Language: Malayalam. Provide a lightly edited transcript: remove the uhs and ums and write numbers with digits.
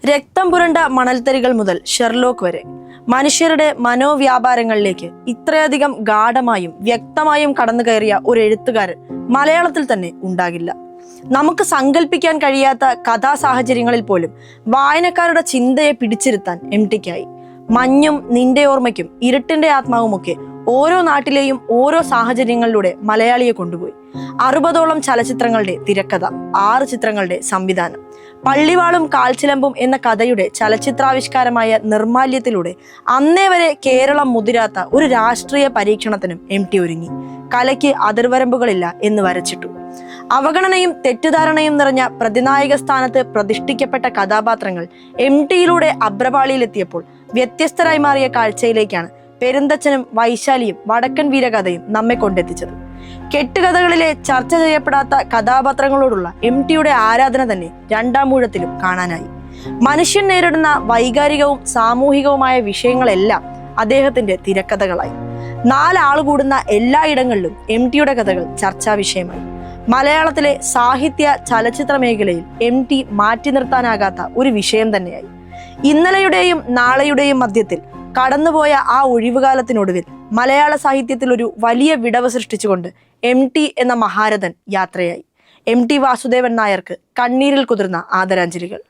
രക്തം പുരണ്ട മണൽത്തരികൾ മുതൽ ഷെർലോക്ക് വരെ മനുഷ്യരുടെ മനോവ്യാപാരങ്ങളിലേക്ക് ഇത്രയധികം ഗാഢമായും വ്യക്തമായും കടന്നു കയറിയ ഒരു എഴുത്തുകാരൻ മലയാളത്തിൽ തന്നെ ഉണ്ടാകില്ല. നമുക്ക് സങ്കല്പിക്കാൻ കഴിയാത്ത കഥാസാഹചര്യങ്ങളിൽ പോലും വായനക്കാരുടെ ചിന്തയെ പിടിച്ചിരുത്താൻ എംടിക്കായി. മഞ്ഞും നിന്റെ ഓർമ്മയ്ക്കും ഇരുട്ടിന്റെ ആത്മാവുമൊക്കെ ഓരോ നാട്ടിലെയും ഓരോ സാഹചര്യങ്ങളിലൂടെ മലയാളിയെ കൊണ്ടുപോയി. 60ഓളം ചലച്ചിത്രങ്ങളുടെ തിരക്കഥ, 6 ചിത്രങ്ങളുടെ സംവിധാനം, പള്ളിവാളും കാൽച്ചിലമ്പും എന്ന കഥയുടെ ചലച്ചിത്രാവിഷ്കാരമായ നിർമാല്യത്തിലൂടെ അന്നേ വരെ കേരളം മുതിരാത്ത ഒരു രാഷ്ട്രീയ പരീക്ഷണത്തിനും MT ഒരുങ്ങി. കലയ്ക്ക് അതിർവരമ്പുകളില്ല എന്ന് വരച്ചിട്ടു. അവഗണനയും തെറ്റിദ്ധാരണയും നിറഞ്ഞ പ്രതിനായക സ്ഥാനത്ത് പ്രതിഷ്ഠിക്കപ്പെട്ട കഥാപാത്രങ്ങൾ MTയിലൂടെ അബ്രപാളിയിലെത്തിയപ്പോൾ വ്യത്യസ്തരായി മാറിയ കാഴ്ചയിലേക്കാണ് പെരുന്തച്ഛനും വൈശാലിയും വടക്കൻ വീരകഥയും നമ്മെ കൊണ്ടെത്തിച്ചത്. കെട്ടുകഥകളിലെ ചർച്ച ചെയ്യപ്പെടാത്ത കഥാപാത്രങ്ങളോടുള്ള MTയുടെ ആരാധന തന്നെ രണ്ടാം ഊഴത്തിലും കാണാനായി. മനുഷ്യൻ നേരിടുന്ന വൈകാരികവും സാമൂഹികവുമായ വിഷയങ്ങളെല്ലാം അദ്ദേഹത്തിന്റെ തിരക്കഥകളായി. 4 ആൾ കൂടുന്ന എല്ലായിടങ്ങളിലും MTയുടെ കഥകൾ ചർച്ചാ വിഷയമായി. മലയാളത്തിലെ സാഹിത്യ ചലച്ചിത്ര മേഖലയിൽ MT മാറ്റി നിർത്താനാകാത്ത ഒരു വിഷയം തന്നെയായി. ഇന്നലെയുടെയും നാളെയുടെയും മധ്യത്തിൽ കടന്നുപോയ ആ ഒഴിവുകാലത്തിനൊടുവിൽ മലയാള സാഹിത്യത്തിൽ ഒരു വലിയ വിടവ് സൃഷ്ടിച്ചുകൊണ്ട് MT എന്ന മഹാരഥൻ യാത്രയായി. MT വാസുദേവൻ നായർക്ക് കണ്ണീരിൽ കുതിർന്ന ആദരാഞ്ജലികൾ.